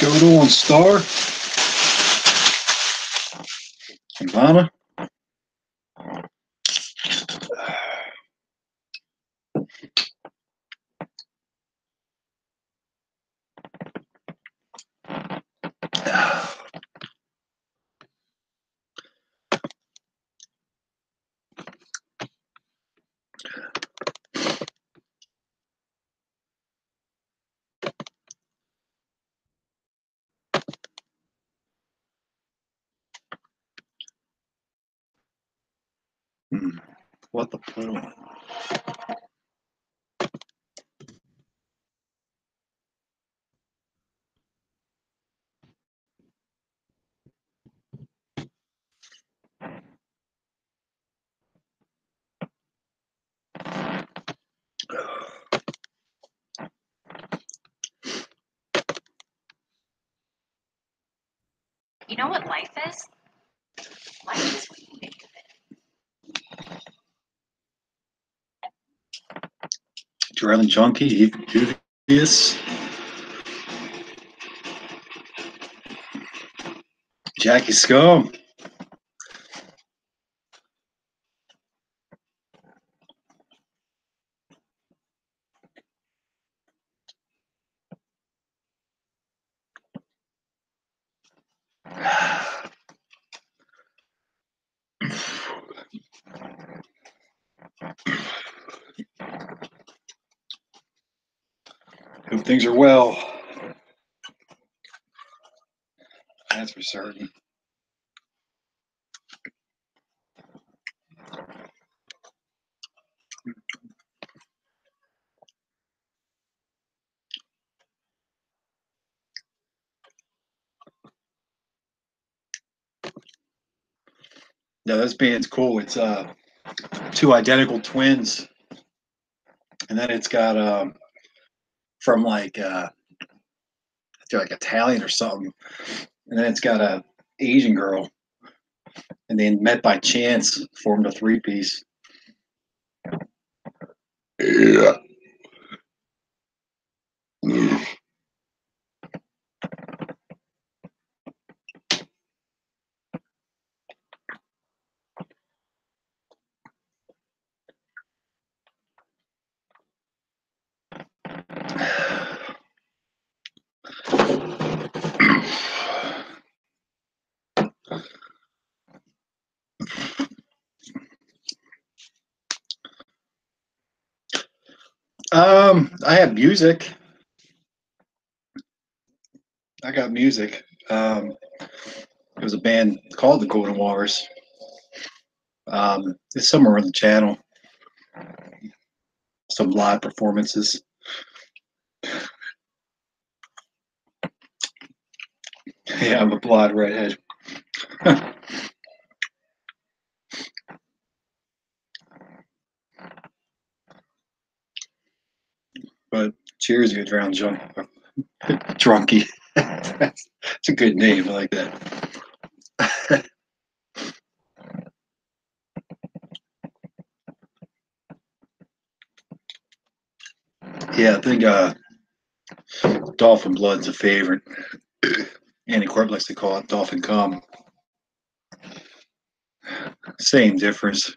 going on, Star? Ivana? What the put on? You know what life is? Life is what you make of it. Drilling Junkie, Dubious, Jackie Scum. Hope things are well. That's for certain. Yeah, this band's cool. It's two identical twins, and then it's got from like I feel like Italian or something, and then it's got a Asian girl, and they met by chance, formed a three-piece. Yeah. I have music. I got music. It was a band called the Golden Wars. It's somewhere on the channel. Some live performances. Yeah, I'm a blonde redhead. But cheers, you drowned junk. Drunky. That's a good name. I like that. Yeah, I think Dolphin Blood's a favorite. Andy Corp likes to call it Dolphin Cum. Same difference.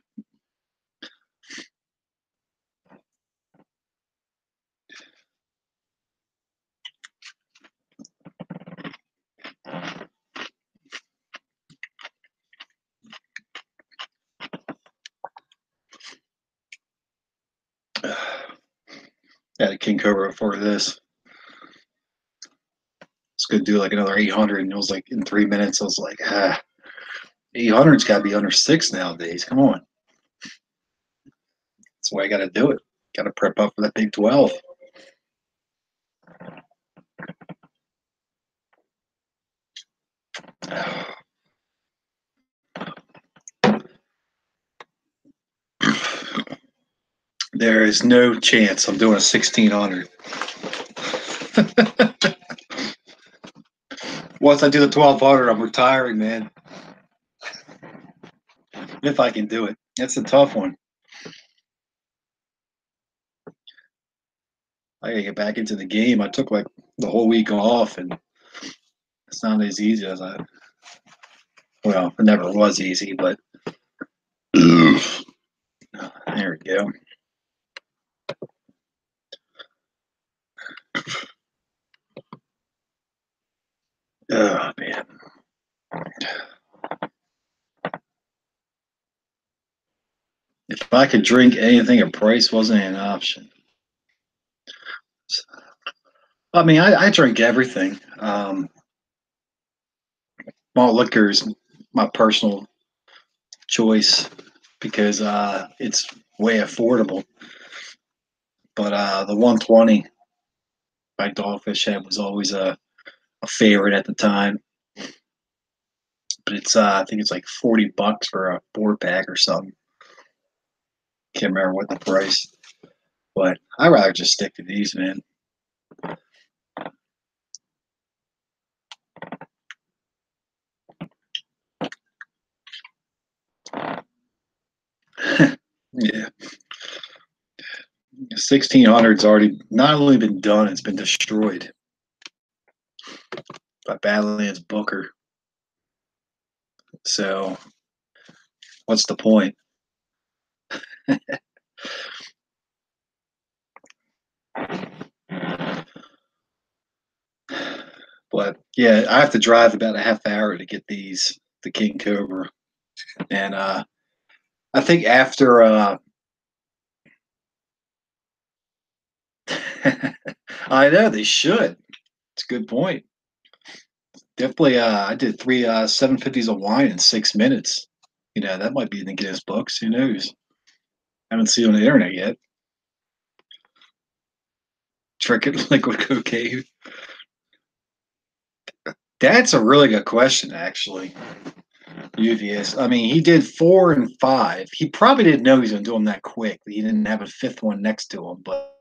Had a King Cobra before this. It's gonna do like another 800, and it was like in 3 minutes. I was like, 800's got to be under 6 nowadays. Come on, that's the way I got to do it. Got to prep up for that big 12. There is no chance I'm doing a 1600. Once I do the 1200, I'm retiring, man. If I can do it. That's a tough one. I gotta get back into the game. I took like the whole week off, and It's not as easy as I. Well, it never was easy, but there we go. Oh man. If I could drink anything if price wasn't an option. I mean, I drink everything. Malt liquor is my personal choice because it's way affordable. But the 120 by Dogfish Head was always a favorite at the time. But it's I think it's like $40 for a 4 pack or something. Can't remember what the price. But I'd rather just stick to these, man. Yeah. 1600's already not only been done, it's been destroyed by Badlands Booker. So what's the point? But yeah, I have to drive about a half hour to get the King Cobra. And I think after I know they should. It's a good point. Definitely I did three 750s of wine in 6 minutes. You know, that might be in the Guinness books. Who knows? Haven't seen it on the internet yet. Drinking liquid cocaine. That's a really good question, actually. UVS. I mean, he did 4 and 5. He probably didn't know he was going to do them that quick. He didn't have a fifth one next to him, but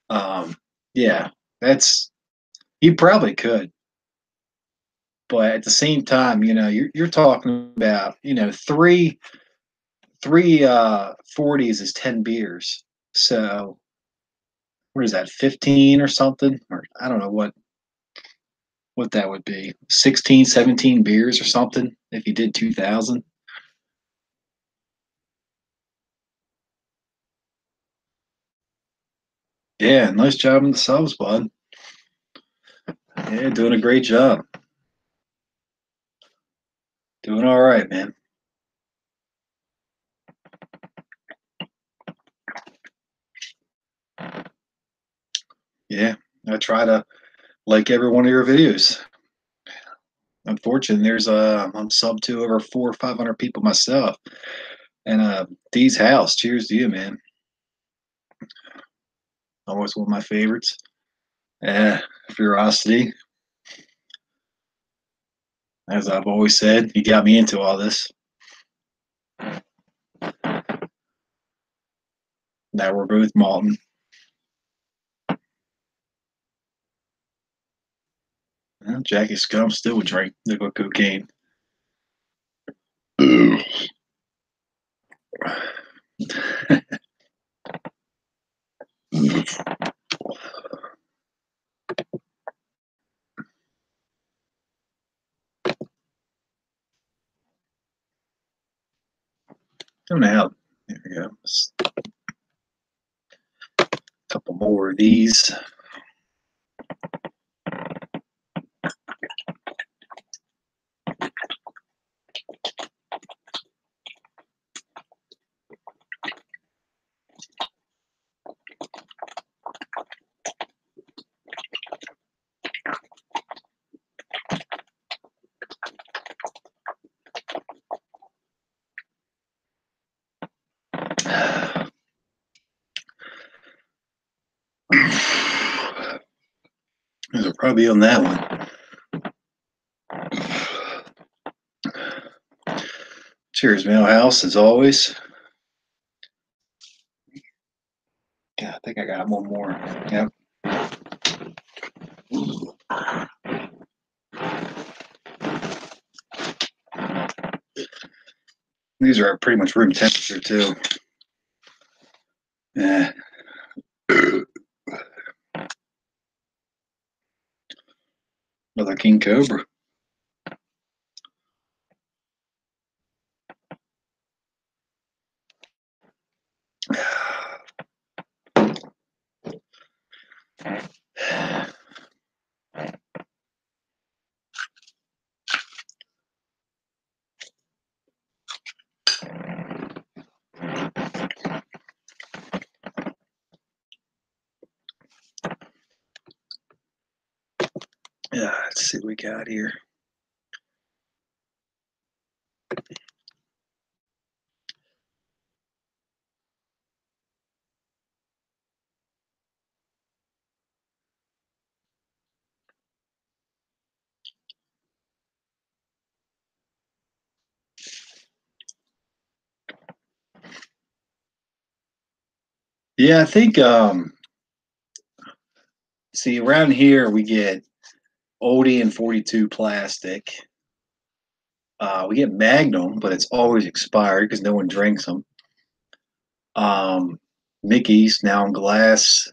um, yeah, that's he probably could. But at the same time, you know, you're talking about three 40s is 10 beers. So what is that, 15 or something? Or I don't know what that would be. 16, 17 beers or something if he did 2,000. Yeah, nice job in the subs, bud. Yeah, doing a great job. Doing all right, man. Yeah, I try to like every one of your videos. Unfortunately, I'm sub to over 400 or 500 people myself. And D's house, cheers to you, man. Always one of my favorites. Yeah, Ferocity, as I've always said, you got me into all this. Now we're both malting. Well, Jackie Scum still would drink liquid cocaine. Coming out. There we go. Just a couple more of these. These are probably on that one. Cheers, Millhouse, as always. Yeah, I think I got one more. Yep. These are pretty much room temperature too. Yeah. Another king cobra. Yeah, let's see what we got here. Yeah, I think see around here we get oldie and 42 plastic. We get Magnum, but it's always expired because no one drinks them. Mickey's now in glass.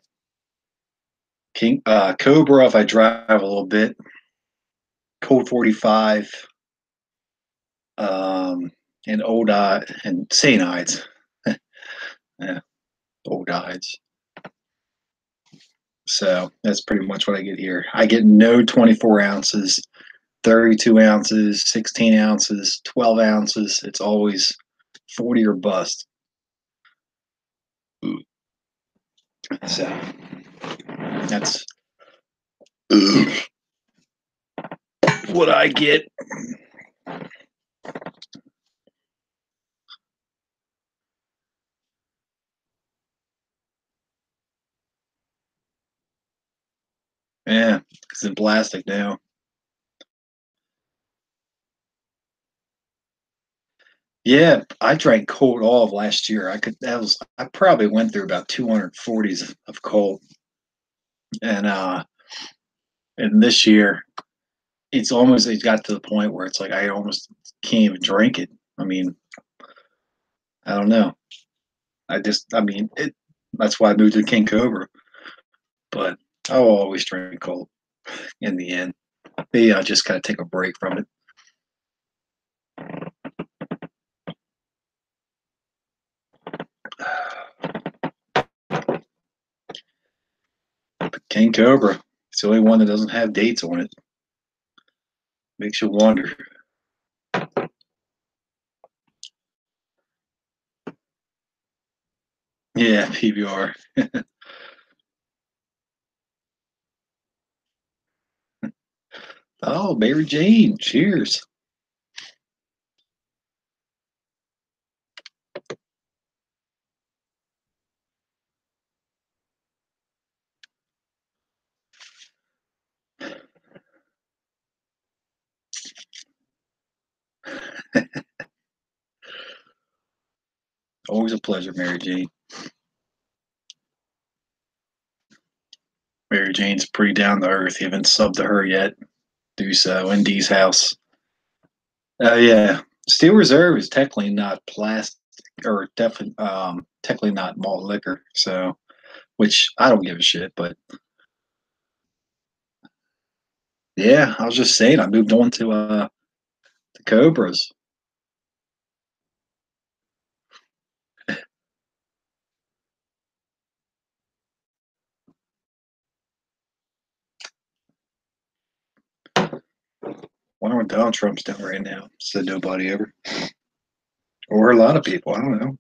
King Cobra if I drive a little bit. Cold 45. And old and St. Ides. Yeah, old Ides. So that's pretty much what I get here. I get no 24 ounces, 32 ounces, 16 ounces, 12 ounces. It's always 40 or bust. So that's what I get. Yeah, it's in plastic now. Yeah, I drank cold all of last year. I probably went through about 240s of cold. And this year it got to the point where it's like I almost can't even drink it. I mean, I don't know. I mean, that's why I moved to King Cobra. But I'll always drink cold in the end. Maybe I'll just kind of take a break from it. But King Cobra, it's the only one that doesn't have dates on it. Makes you wonder. Yeah, PBR. Oh, Mary Jane. Cheers. Always a pleasure, Mary Jane. Mary Jane's pretty down to earth. You haven't subbed to her yet. Do so in Dee's house. Oh yeah, Steel Reserve is technically not plastic, or definitely technically not malt liquor. So, which I don't give a shit. But yeah, I was just saying, I moved on to the Cobras. Wonder what Donald Trump's doing right now. Said nobody ever, or a lot of people. I don't know.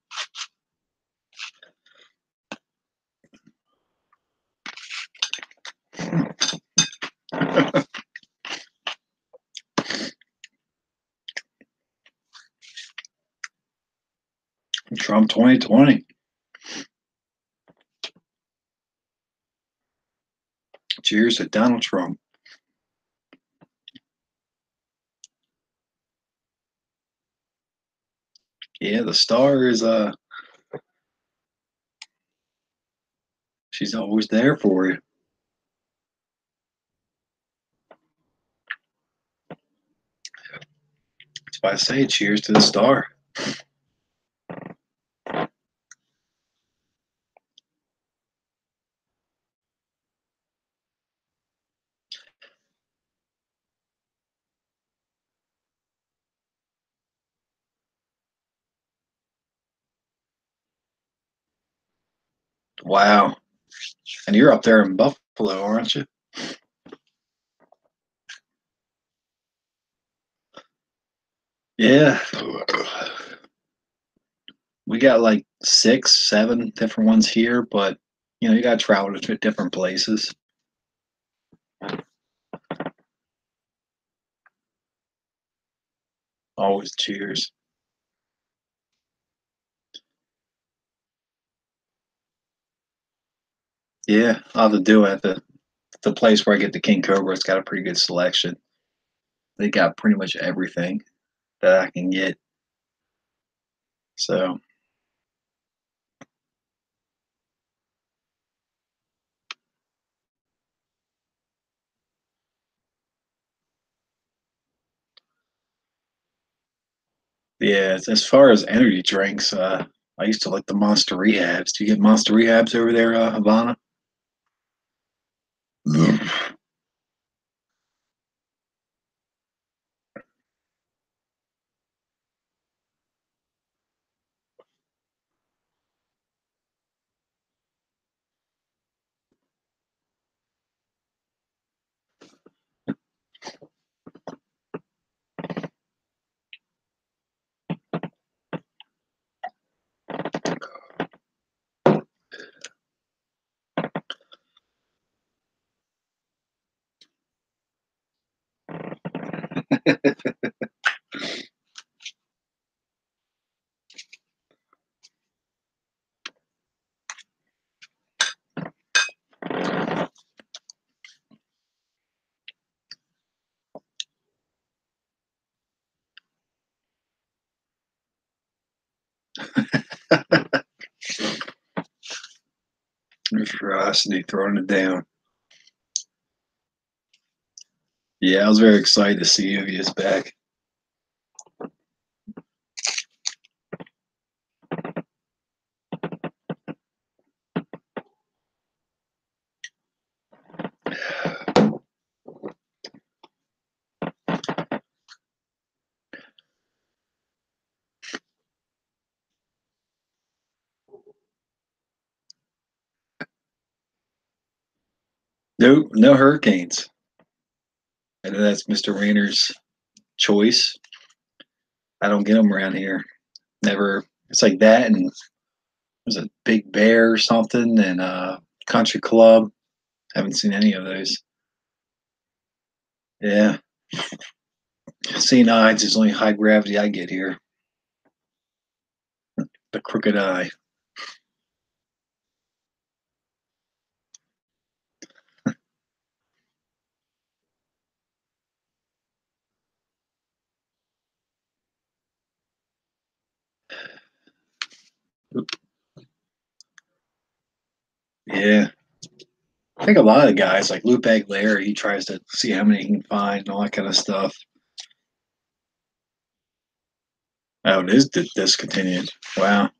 Trump 2020. Cheers to Donald Trump. Yeah, the star is she's always there for you. That's why I say cheers to the star. Wow. And you're up there in Buffalo, aren't you? Yeah. We got like six, seven different ones here, but you gotta travel to different places. Always cheers. Yeah, I'll have to do it at the place where I get the King Cobra. It's got a pretty good selection. They got pretty much everything that I can get. So yeah, as far as energy drinks, I used to like the Monster Rehabs. Do you get Monster Rehabs over there, Havana? Ferocity throwing it down. Yeah, I was very excited to see you back. No, no hurricanes. And that's Mr. Rainer's choice. I don't get them around here. Never. It's like that, and there's a Big Bear or something, and Country Club. Haven't seen any of those. Yeah, St. Ides is only high gravity I get here. The Crooked Eye. Yeah, I think a lot of guys like Lupe Aguilera, he tries to see how many he can find and all that kind of stuff. Oh, it is discontinued. Wow.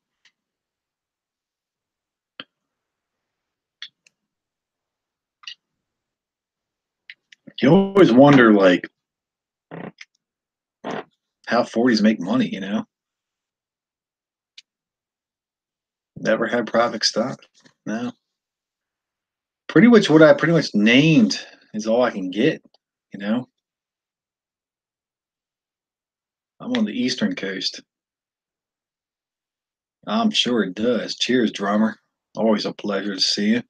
You always wonder like how 40s make money. Never had profit stock. No. Pretty much what I pretty much named is all I can get, you know. I'm on the eastern coast. I'm sure it does. Cheers, drummer. Always a pleasure to see you.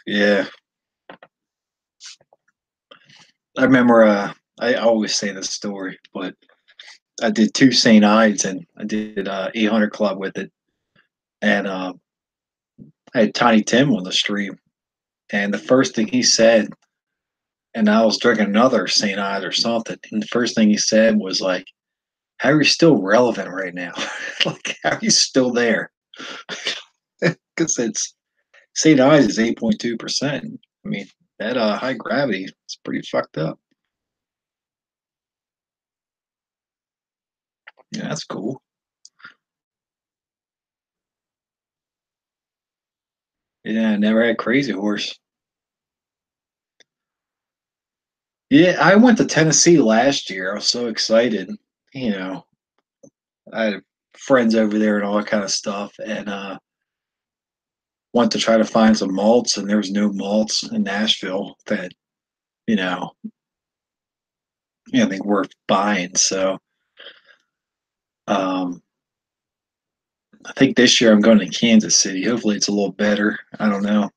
Yeah. I remember I always say this story, but I did two St. Ides and I did 800 Club with it. And I had Tiny Tim on the stream. And the first thing he said, and I was drinking another St. Ides or something. And the first thing he said was like, how are you still relevant right now? Like, how are you still there? Because it's St. Ides is 8.2%. I mean, that high gravity is pretty fucked up. Yeah, that's cool. Yeah, I never had Crazy Horse. Yeah, I went to Tennessee last year. I was so excited. You know, I had friends over there and all that kind of stuff, and went to try to find some malts, and there was no malts in Nashville that you know, think worth buying. So, um, I think this year I'm going to Kansas City. Hopefully, it's a little better. I don't know.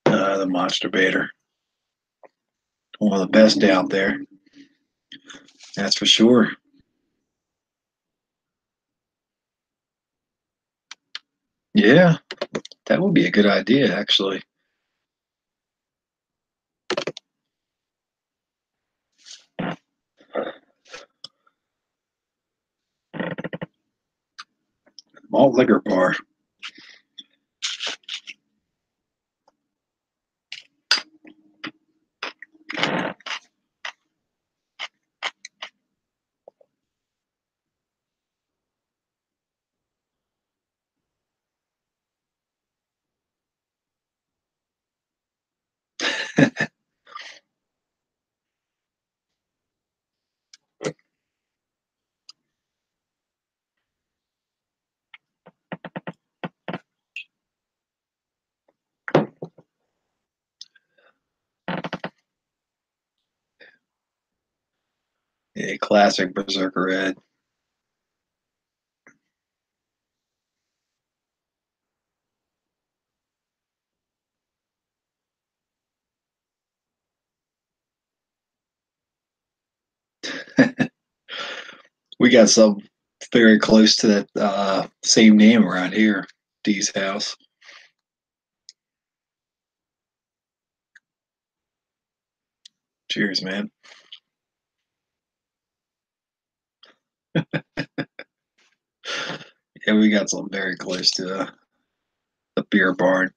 The Monster Bader, one of the best out there. That's for sure. Yeah, that would be a good idea, actually. Malt liquor bar. A classic Berserker Red. We got some very close to that same name around here, Dee's house. Cheers, man. Yeah, we got some very close to the beer barn.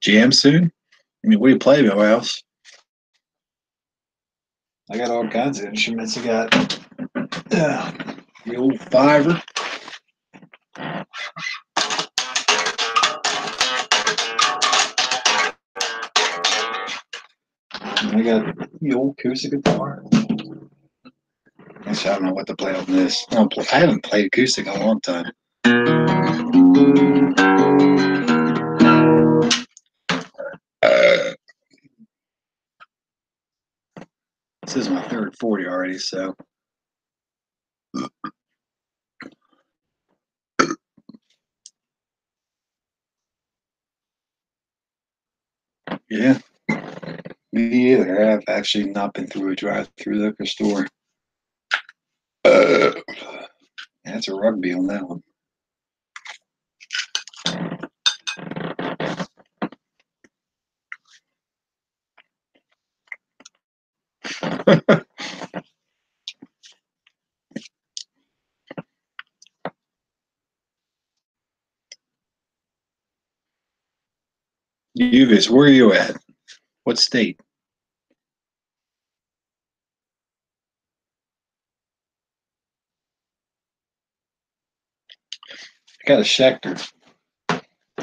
Jam soon? I mean, what do you play, my house? I got all kinds of instruments. I got the old fiver. I got the old acoustic guitar. Actually, I don't know what to play on this. I haven't played acoustic in a long time. Uh, this is my third 40 already, so yeah. Me either. I've actually not been through a drive-through liquor store. Uh, that's a rugby on that one. Uvis, where are you at? What state? I got a Schecter.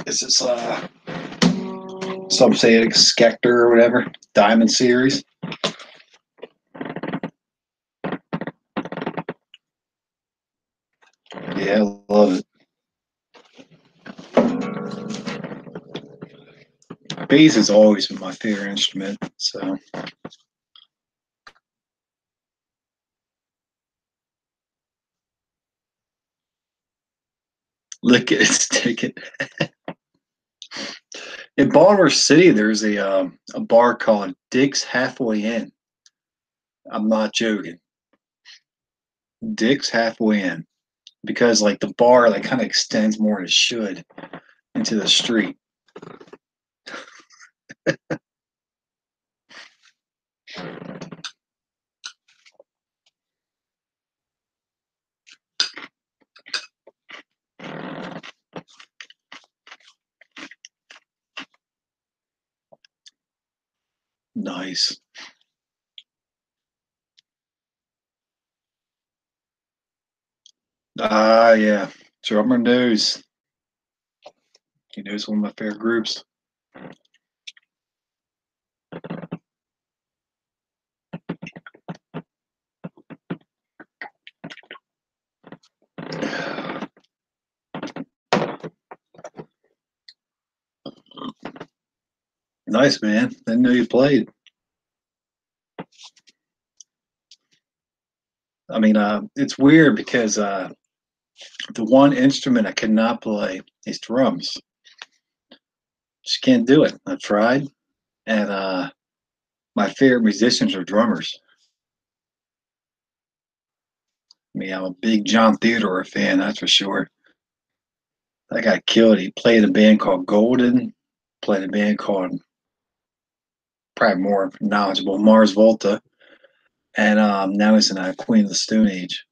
This is some say it's Schecter or whatever. Diamond series. Yeah, I love it. Bass has always been my favorite instrument. So lick it, stick it. In Baltimore City, there's a bar called Dick's Halfway In. I'm not joking. Dick's Halfway In, because like the bar like kind of extends more than it should into the street. Nice. Ah, yeah. Drummer News. You know, it's one of my favorite groups. Nice, man. Didn't know you played. I mean, it's weird because the one instrument I cannot play is drums. Just can't do it. I've tried, and my favorite musicians are drummers. I mean, I'm a big John Theodore fan, that's for sure. That guy killed it. He played a band called Golden, played a band called, probably more knowledgeable, Mars Volta, and now he's in Queen of the Stone Age.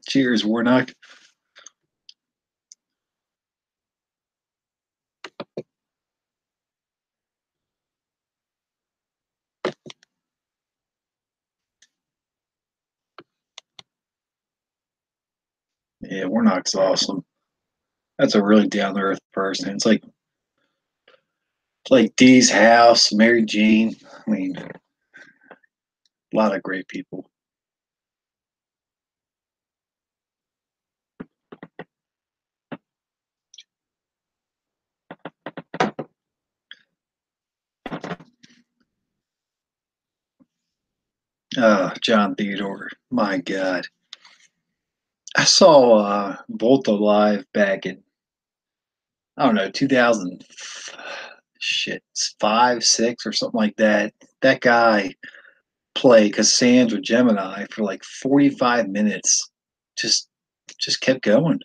Cheers, Warnock. Yeah, Warnock's awesome. That's a really down to earth person. It's like Dee's House, Mary Jean. I mean, a lot of great people. John Theodore. My God. I saw Volta live back in, I don't know, 2000, shit, 5, 6, or something like that. That guy played Cassandra Gemini for like 45 minutes. Just just kept going.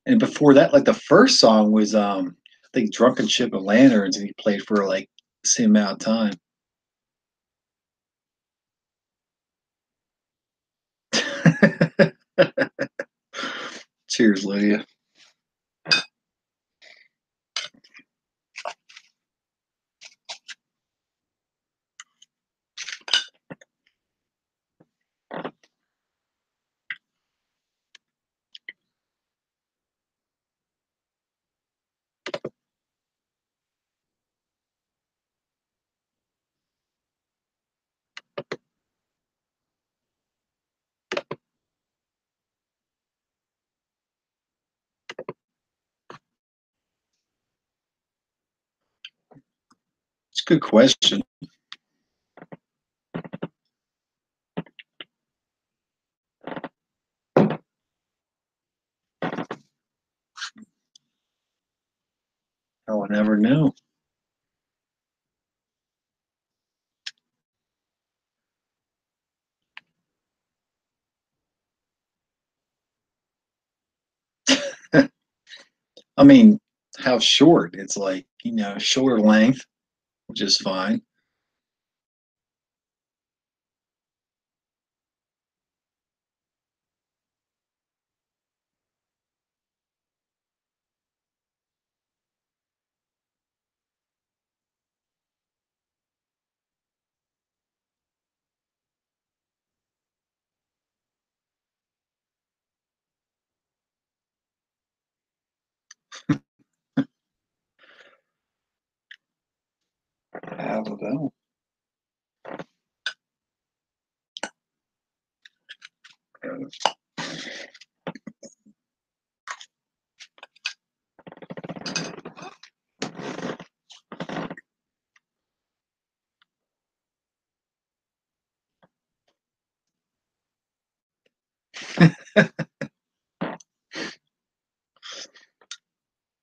And before that, like the first song was I think Drunken Ship of Lanterns, and he played for like the same amount of time. Cheers, Lydia. It's a good question. I will never know. I mean, how short? It's like, shorter length, which is fine. I don't know.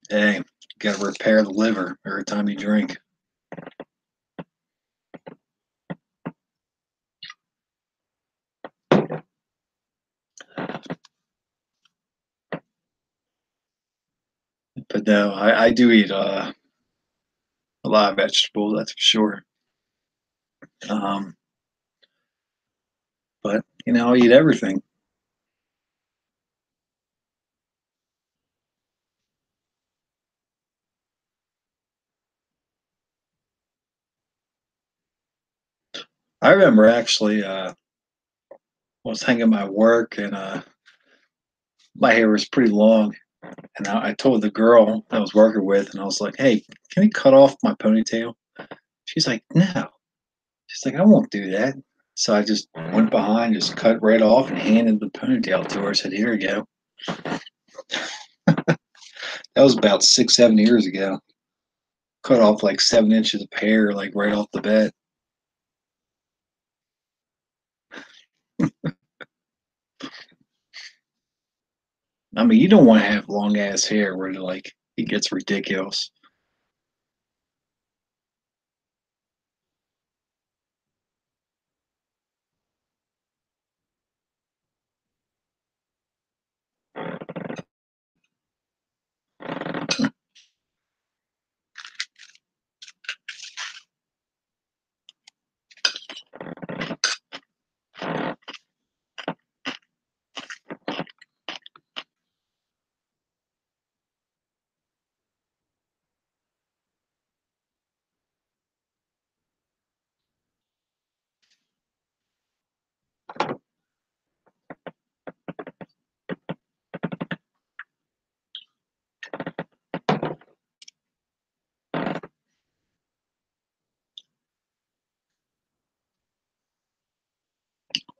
Hey, you got to repair the liver every time you drink. But no, I do eat a lot of vegetables, that's for sure. Um, but I'll eat everything. I remember actually was hanging my work and my hair was pretty long. And I told the girl I was working with, and I was like, "Hey, can you cut off my ponytail?" She's like, "No." She's like, "I won't do that." So I just went behind, just cut right off, and handed the ponytail to her. I said, "Here you go." That was about 6, 7 years ago. Cut off like 7 inches of hair, like right off the bat. I mean, you don't want to have long ass hair where like it gets ridiculous.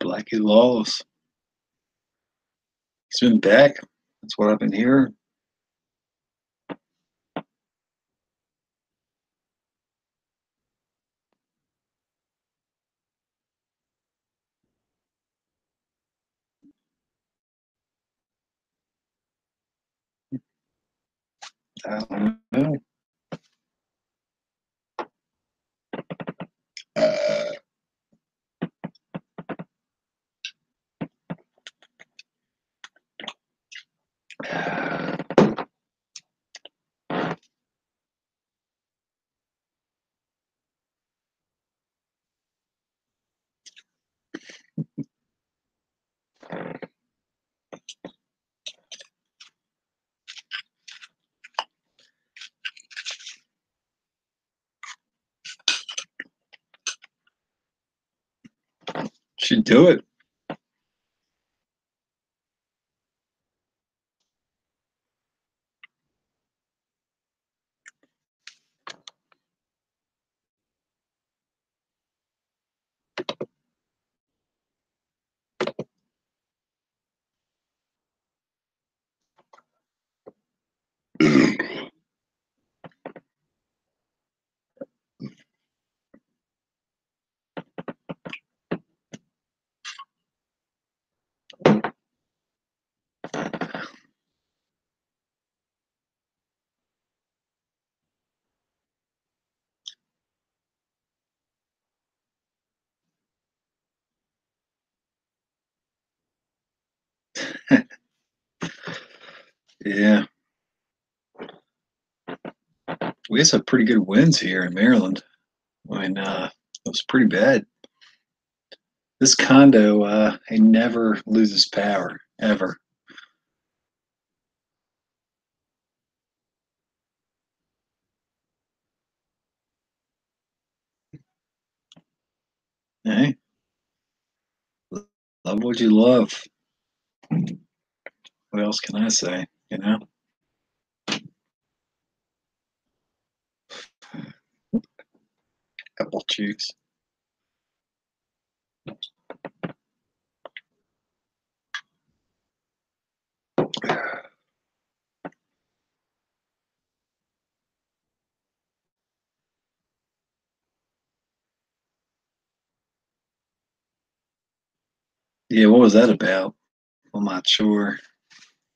Blackie Lawless. He's been back. That's what I've been hearing. I don't know. Should do it. Yeah, we had some pretty good winds here in Maryland. I mean, it was pretty bad. This condo, it never loses power ever. Hey, love what you love. What else can I say? You know, apple cheeks. Yeah, what was that about? I'm not sure.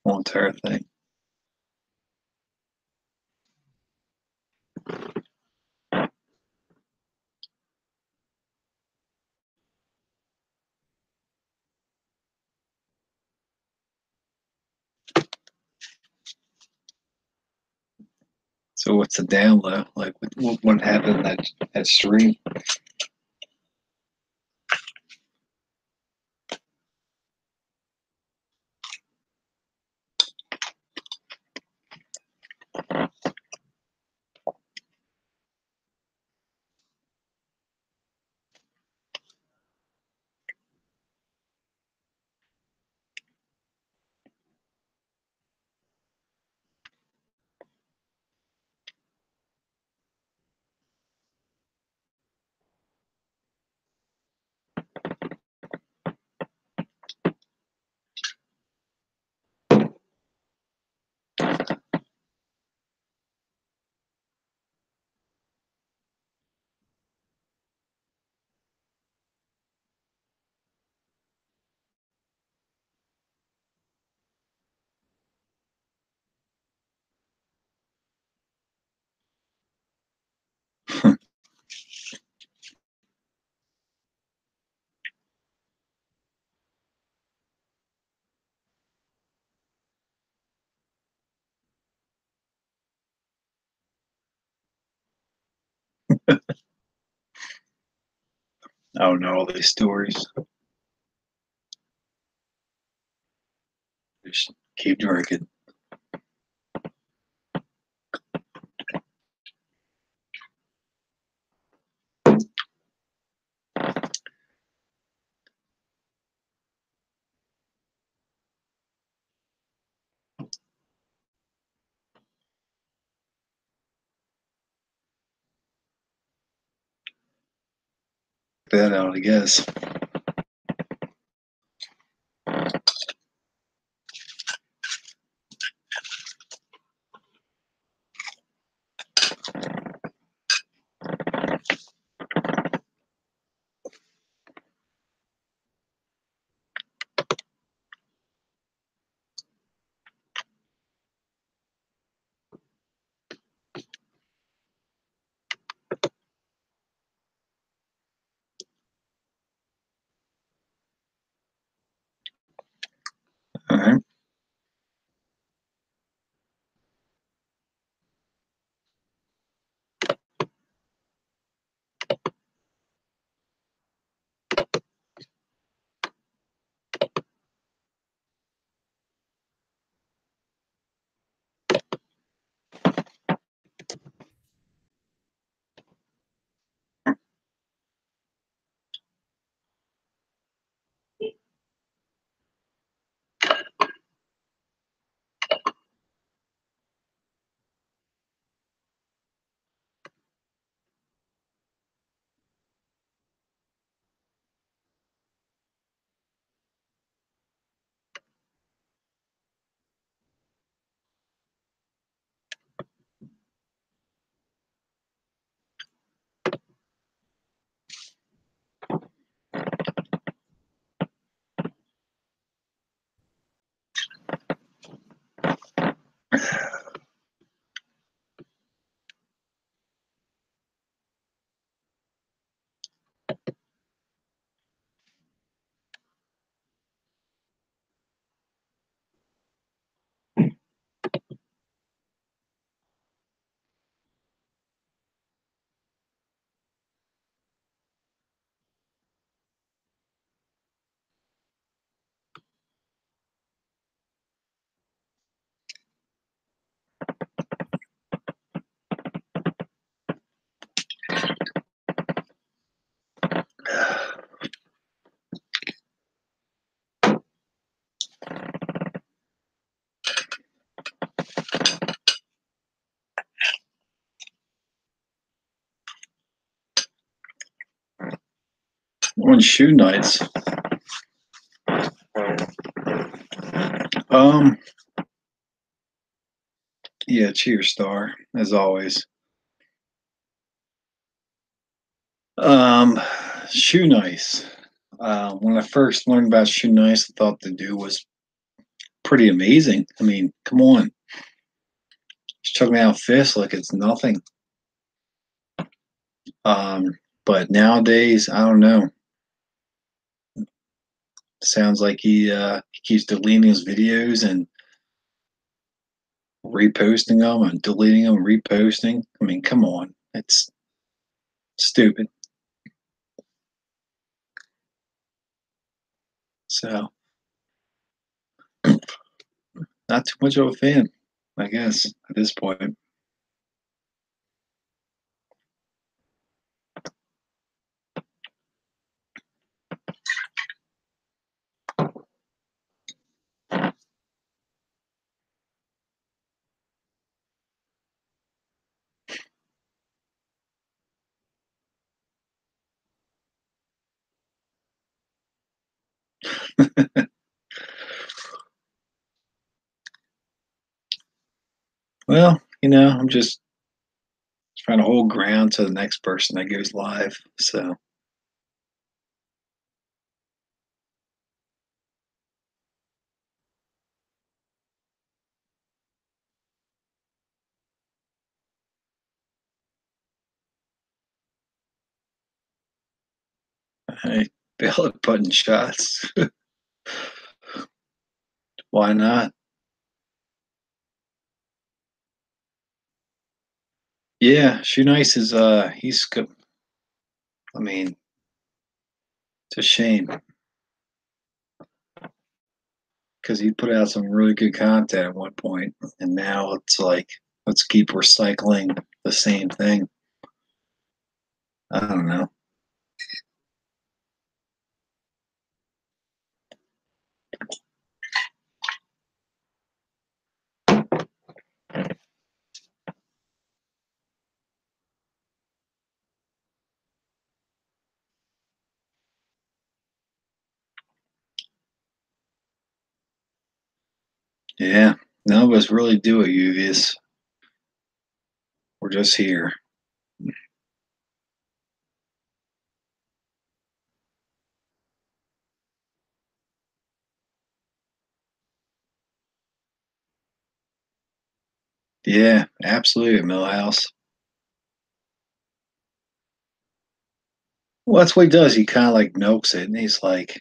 Whole entire thing. So what's the down low? Like what happened in that stream? Oh no, all these stories. Just keep drinking. That out, I guess. All right. On shoe nights. Um, yeah, cheers, Star, as always. Um, shoe nice. When I first learned about shoe nice, I thought the do was pretty amazing. I mean, come on, just took me out fist like it's nothing. Um, but nowadays, I don't know. Sounds like he keeps deleting his videos and reposting them and deleting them, and reposting. I mean, come on, it's stupid. So, not too much of a fan, I guess, at this point. Well, I'm just trying to hold ground to the next person that goes live. So, hey, belly button shots. Why not? Yeah, Shoe Nice is I mean, It's a shame because he put out some really good content at one point, and now it's like let's keep recycling the same thing. I don't know. Yeah, none of us really do it, Uvius. We're just here. Yeah, absolutely, Millhouse. Well, that's what he does. He kind of like milks it, and he's like,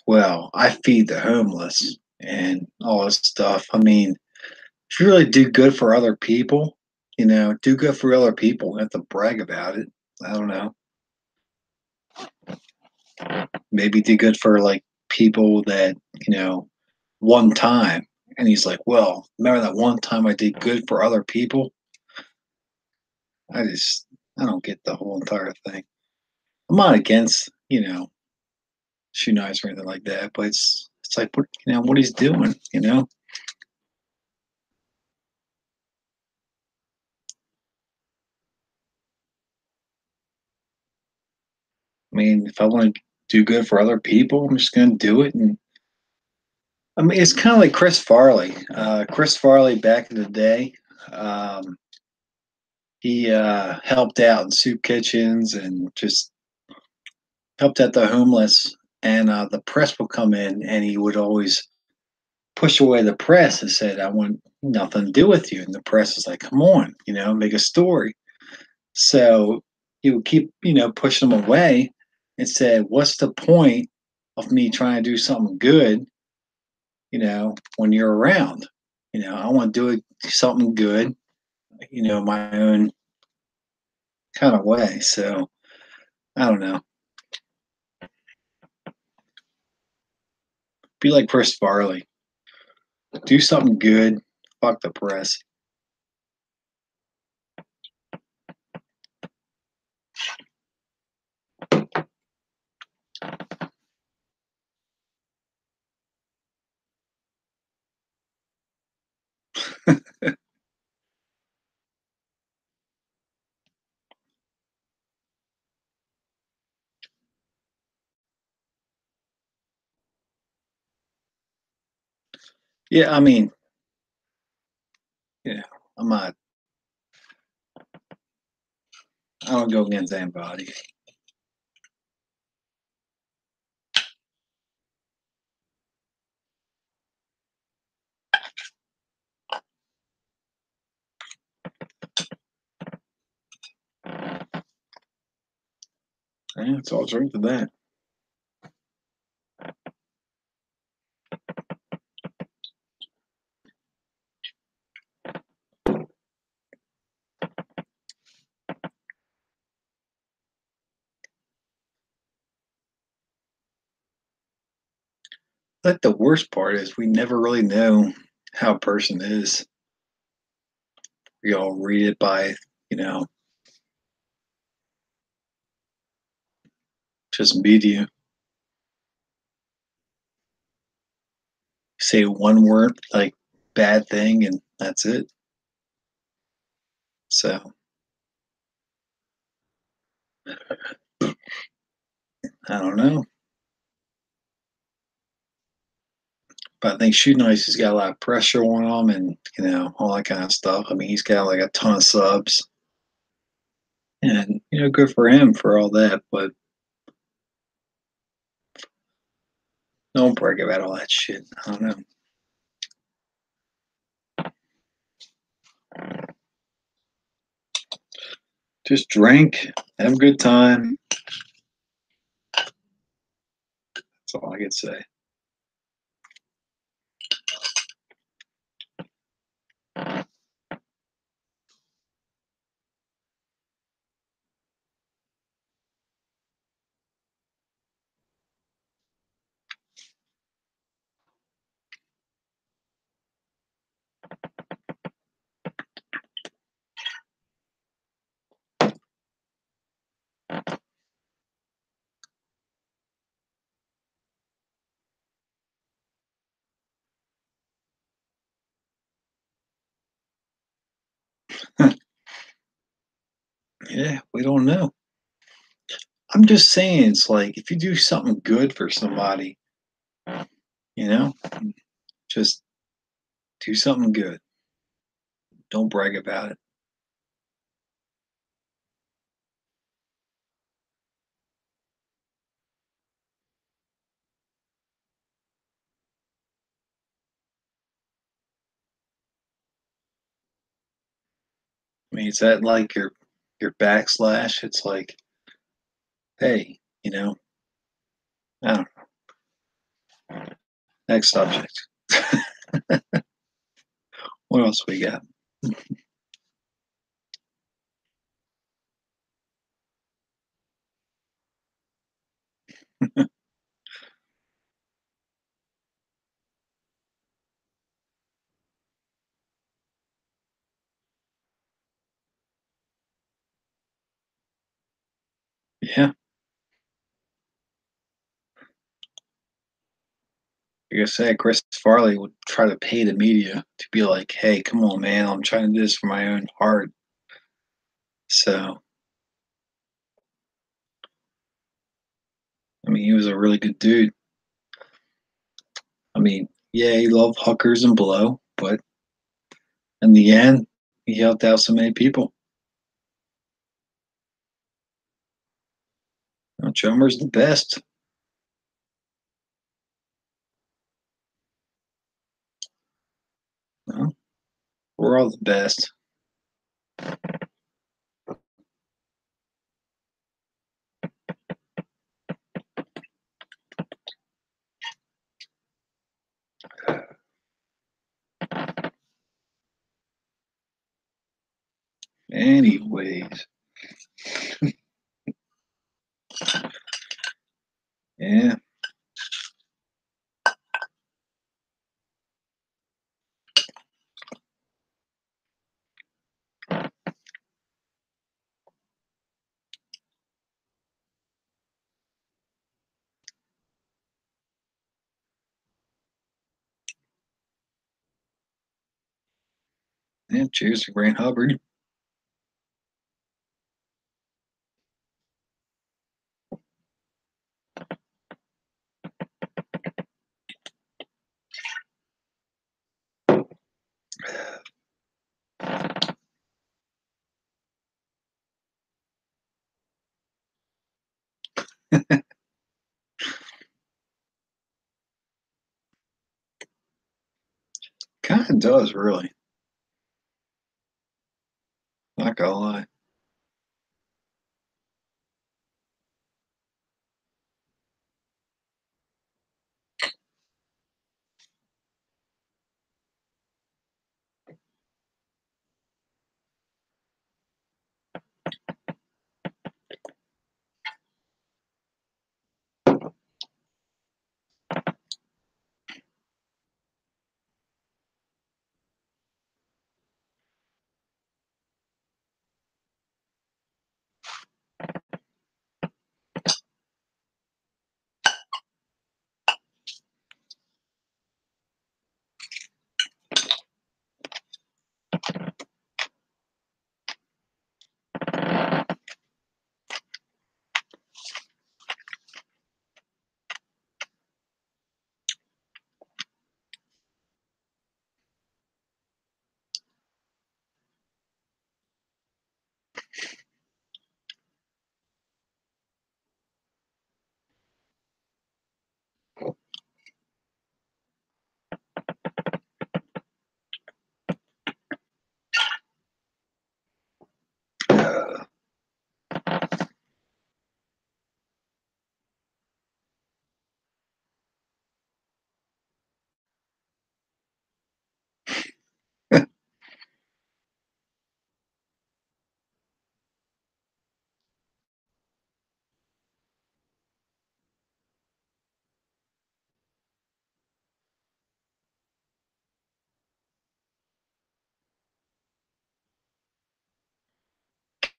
"Well, I feed the homeless and all this stuff." I mean, if you really do good for other people, do good for other people. You don't have to brag about it. I don't know. Maybe do good for like people that one time. And he's like, "Well, remember that one time I did good for other people?" I just, I don't get the whole entire thing. I'm not against, shoe knives or anything like that, but it's like what he's doing. I mean, if I want to do good for other people, I'm just gonna do it. And I mean, it's kind of like Chris Farley. Chris Farley back in the day, um, he helped out in soup kitchens and just helped out the homeless. And the press would come in, and he would always push away the press and said, "I want nothing to do with you." And the press is like, "Come on, make a story." So he would keep, pushing them away and said, "What's the point of me trying to do something good, when you're around? I want to do something good, my own kind of way." So I don't know. Be like Chris Farley. Do something good. Fuck the press. Yeah, I mean, you know, I'm not. I don't go against anybody. Yeah, it's all drink to that. But the worst part is we never really know how a person is. We all read it by, you know, just media. Say one word like bad thing and that's it. So I don't know. But I think Shooting Ice has got a lot of pressure on him and, all that kind of stuff. I mean, he's got like a ton of subs. And, good for him for all that. But don't brag about all that shit. I don't know. Just drink, have a good time. That's all I can say. Yeah, we don't know. I'm just saying, it's like if you do something good for somebody, you know, just do something good. Don't brag about it. I mean, is that like your backslash? It's like, hey, I don't know. Next subject. What else we got? Yeah, like I said, Chris Farley would try to pay the media to be like, hey, come on, man, I'm trying to do this for my own heart. So, I mean, he was a really good dude. I mean, yeah, he loved hookers and blow, but in the end, he helped out so many people. Chomer's the best. No, we're all the best. Anyways, yeah, yeah. Cheers to Grant Hubbard. Kind of does, really. Not gonna lie. Uh,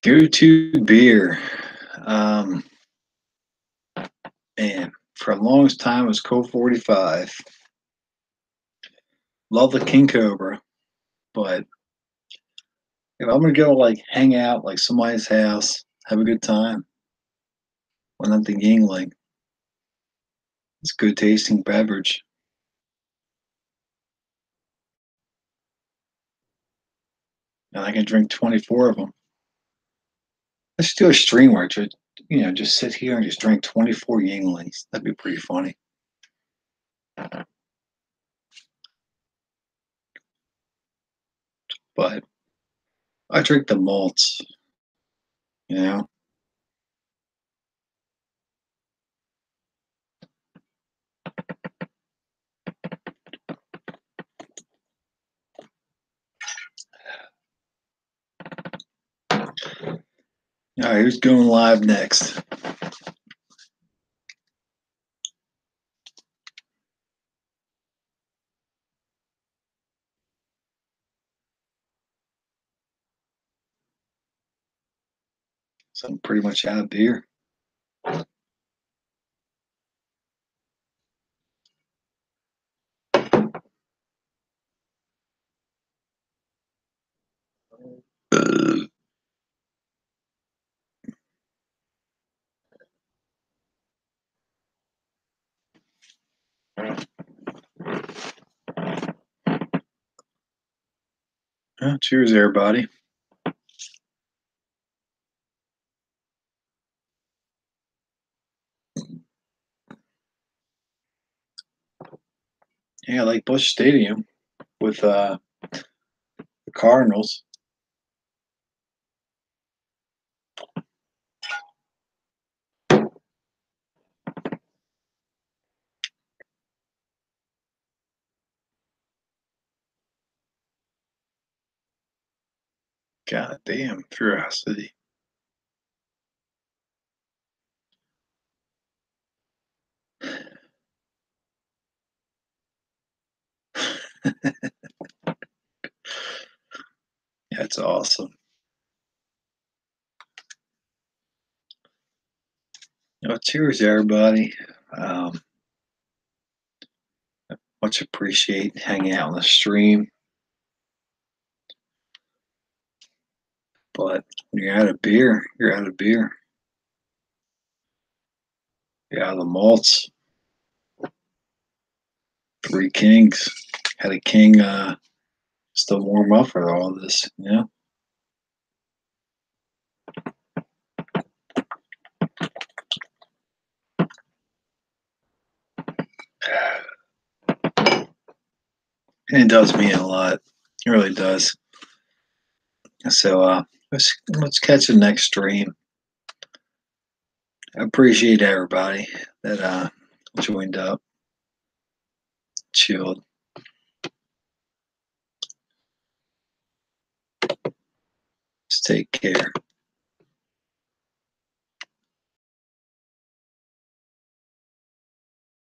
Go-to beer. Um, Man, for the longest time it was Colt 45. Love the King Cobra, but if I'm gonna go like hang out like somebody's house, have a good time, when I'm the Yingling, it's good tasting beverage, and I can drink 24 of them. Let's do a stream where I just sit here and just drink 24 Yinglings. That'd be pretty funny. But I drink the malts, you know. All right, who's going live next? So I'm pretty much out of beer. Cheers, everybody. Yeah, I like Busch Stadium with the Cardinals. God damn, curiosity. That's awesome. Cheers, everybody. Um, much appreciate hanging out on the stream. But when you're out of beer, you're out of beer. You're out of the malts. Three Kings. Had a king still warm up for all this, you know? And it does mean a lot. It really does. So let's catch the next stream. I appreciate everybody that joined up, chilled. Just take care.